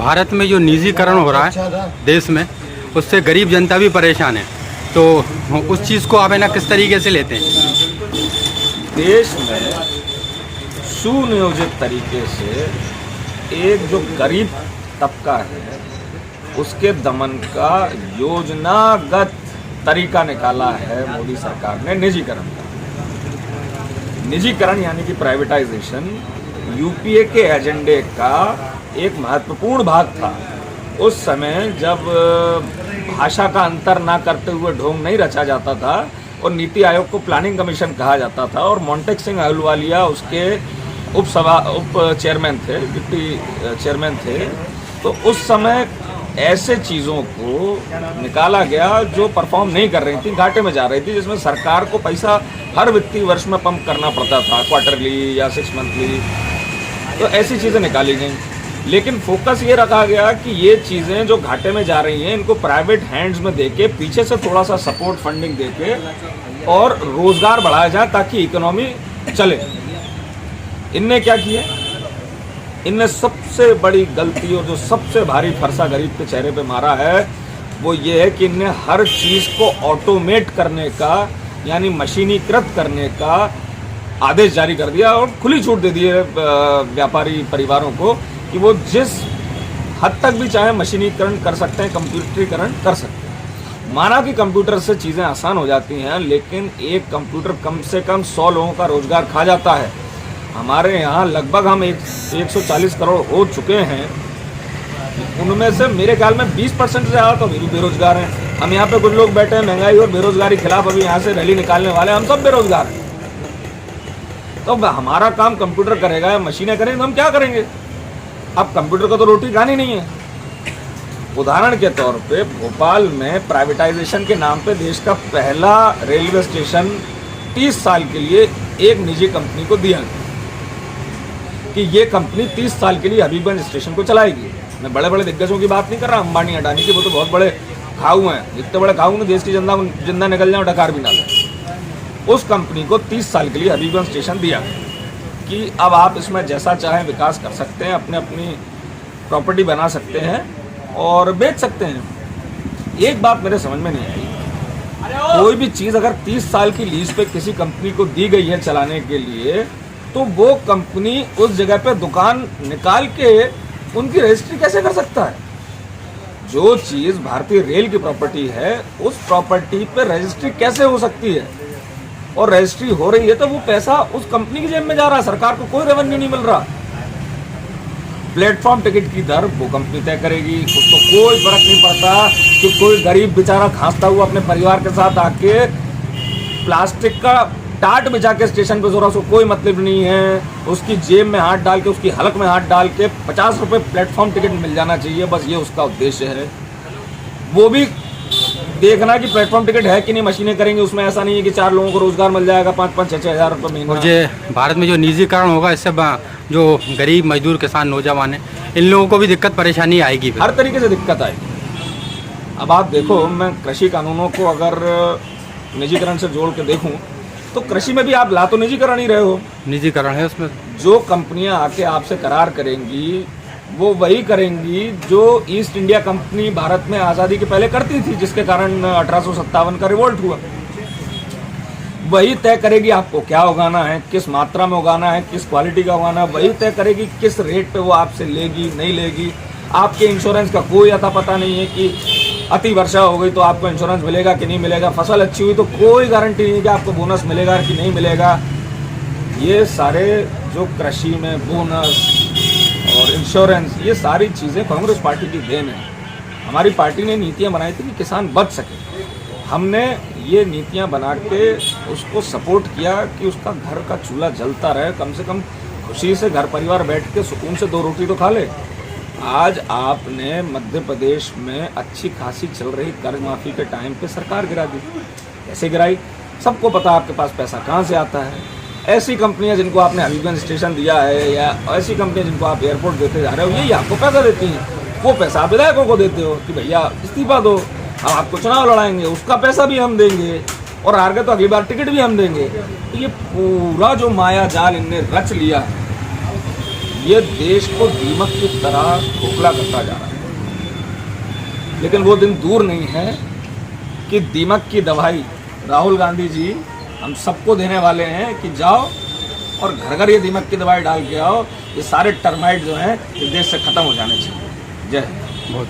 भारत में जो निजीकरण हो रहा है देश में, उससे गरीब जनता भी परेशान है। तो उस चीज़ को आप है ना किस तरीके से लेते हैं? देश में सुनियोजित तरीके से एक जो गरीब तबका है उसके दमन का योजनागत तरीका निकाला है मोदी सरकार ने निजीकरण का। निजीकरण यानी कि प्राइवेटाइजेशन यूपीए के एजेंडे का एक महत्वपूर्ण भाग था। उस समय जब भाषा का अंतर ना करते हुए ढोंग नहीं रचा जाता था और नीति आयोग को प्लानिंग कमीशन कहा जाता था और मोंटेक सिंह अहलूवालिया उसके उप चेयरमैन थे, डिप्टी चेयरमैन थे, तो उस समय ऐसे चीज़ों को निकाला गया जो परफॉर्म नहीं कर रही थी, घाटे में जा रही थी, जिसमें सरकार को पैसा हर वित्तीय वर्ष में पंप करना पड़ता था, क्वार्टरली या 6 मंथली। तो ऐसी चीज़ें निकाली गई, लेकिन फोकस ये रखा गया कि ये चीज़ें जो घाटे में जा रही हैं इनको प्राइवेट हैंड्स में देके पीछे से थोड़ा सा सपोर्ट फंडिंग देके और रोज़गार बढ़ाया जाए ताकि इकोनॉमी चले। इनने क्या किया? इनने सबसे बड़ी गलती और जो सबसे भारी फरसा गरीब के चेहरे पे मारा है वो ये है कि इनने हर चीज़ को ऑटोमेट करने का यानी मशीनीकृत करने का आदेश जारी कर दिया और खुली छूट दे दी है व्यापारी परिवारों को कि वो जिस हद तक भी चाहे मशीनीकरण कर सकते हैं, कंप्यूटरीकरण कर सकते हैं। माना कि कंप्यूटर से चीज़ें आसान हो जाती हैं, लेकिन एक कंप्यूटर कम से कम 100 लोगों का रोजगार खा जाता है। हमारे यहाँ लगभग हम 140 करोड़ हो चुके हैं, उनमें से मेरे ख्याल में 20% से ज़्यादा तो अभी बेरोजगार हैं। हम यहाँ पे कुछ लोग बैठे हैं, महंगाई और बेरोजगारी खिलाफ अभी यहाँ से रैली निकालने वाले, हम सब बेरोजगार हैं। तो हमारा काम कंप्यूटर करेगा या मशीनें करेंगे तो हम क्या करेंगे? अब कंप्यूटर का तो रोटी खानी नहीं है। उदाहरण के तौर पे भोपाल में प्राइवेटाइजेशन के नाम पे देश का पहला रेलवे स्टेशन 30 साल के लिए एक निजी कंपनी को दिया कि ये कंपनी 30 साल के लिए हबीबगंज स्टेशन को चलाएगी। मैं बड़े बड़े दिग्गजों की बात नहीं कर रहा, अंबानी अडानी की, वो तो बहुत बड़े खाऊ हैं, इतने बड़े खाऊ ने देश की जिंदा निकल जाए और डकार भी ना ले। उस कंपनी को 30 साल के लिए हबीबगंज स्टेशन दिया कि अब आप इसमें जैसा चाहें विकास कर सकते हैं, अपनी प्रॉपर्टी बना सकते हैं और बेच सकते हैं। एक बात मेरे समझ में नहीं आई, कोई भी चीज़ अगर 30 साल की लीज पे किसी कंपनी को दी गई है चलाने के लिए, तो वो कंपनी उस जगह पे दुकान निकाल के उनकी रजिस्ट्री कैसे कर सकता है? जो चीज़ भारतीय रेल की प्रॉपर्टी है उस प्रॉपर्टी पे रजिस्ट्री कैसे हो सकती है? और रजिस्ट्री हो रही है तो वो पैसा उस कंपनी की जेब में जा रहा है, सरकार को कोई रेवेन्यू नहीं मिल रहा। प्लेटफॉर्म टिकट की दर वो कंपनी तय करेगी, उसको कोई फर्क नहीं पड़ता कि कोई गरीब बेचारा खांसता हुआ अपने परिवार के साथ आके प्लास्टिक का टाट बिछा के स्टेशन पे जोरा, उसको कोई मतलब नहीं है। उसकी जेब में हाथ डाल के, उसकी हलक में हाथ डाल के 50 रुपये प्लेटफॉर्म टिकट मिल जाना चाहिए, बस ये उसका उद्देश्य है। वो भी देखना कि प्लेटफॉर्म टिकट है कि नहीं, मशीनें करेंगे उसमें। ऐसा नहीं है कि 4 लोगों को रोजगार मिल जाएगा 5-5, 6-6 हज़ार रुपये महीना। और ये भारत में जो निजीकरण होगा इससे जो गरीब मजदूर किसान नौजवान हैं इन लोगों को भी दिक्कत परेशानी आएगी, हर तरीके से दिक्कत आएगी। अब आप देखो, मैं कृषि कानूनों को अगर निजीकरण से जोड़ के देखूं तो कृषि में भी आप ला तो निजीकरण ही रहे हो। निजीकरण है उसमें। जो कंपनियां आके आपसे करार करेंगी वो वही करेंगी जो ईस्ट इंडिया कंपनी भारत में आज़ादी के पहले करती थी, जिसके कारण 1857 का रिवोल्ट हुआ। वही तय करेगी आपको क्या उगाना है, किस मात्रा में उगाना है, किस क्वालिटी का उगाना है। वही तय करेगी किस रेट पे वो आपसे लेगी, नहीं लेगी। आपके इंश्योरेंस का कोई अता पता नहीं है कि अति वर्षा हो गई तो आपको इंश्योरेंस मिलेगा कि नहीं मिलेगा। फसल अच्छी हुई तो कोई गारंटी नहीं कि आपको बोनस मिलेगा कि नहीं मिलेगा। ये सारे जो कृषि में बोनस और इंश्योरेंस, ये सारी चीज़ें कांग्रेस पार्टी की देन है। हमारी पार्टी ने नीतियां बनाई थी कि किसान बच सके। हमने ये नीतियां बना के उसको सपोर्ट किया कि उसका घर का चूल्हा जलता रहे, कम से कम खुशी से घर परिवार बैठ के सुकून से 2 रोटी तो खा ले। आज आपने मध्य प्रदेश में अच्छी खासी चल रही कर्ज माफ़ी के टाइम पे सरकार गिरा दी। कैसे गिराई? सबको पता आपके पास पैसा कहाँ से आता है। ऐसी कंपनियां जिनको आपने हबीबगंज स्टेशन दिया है या ऐसी कंपनियां जिनको आप एयरपोर्ट देते जा रहे हो, यही आपको पैसा देती हैं। वो पैसा आप विधायकों को देते हो कि भैया इस्तीफा दो, हम आपको चुनाव लड़ाएंगे, उसका पैसा भी हम देंगे और हार गए तो अगली बार टिकट भी हम देंगे। तो ये पूरा जो माया जाल इनने रच लिया, ये देश को दीमक की तरह खोखला करता जा रहा है। लेकिन वो दिन दूर नहीं है कि दीमक की दवाई राहुल गांधी जी हम सबको देने वाले हैं कि जाओ और घर घर ये दीमक की दवाई डाल के आओ, ये सारे टर्माइट जो हैं इस देश से खत्म हो जाने चाहिए। जय हिंद। बहुत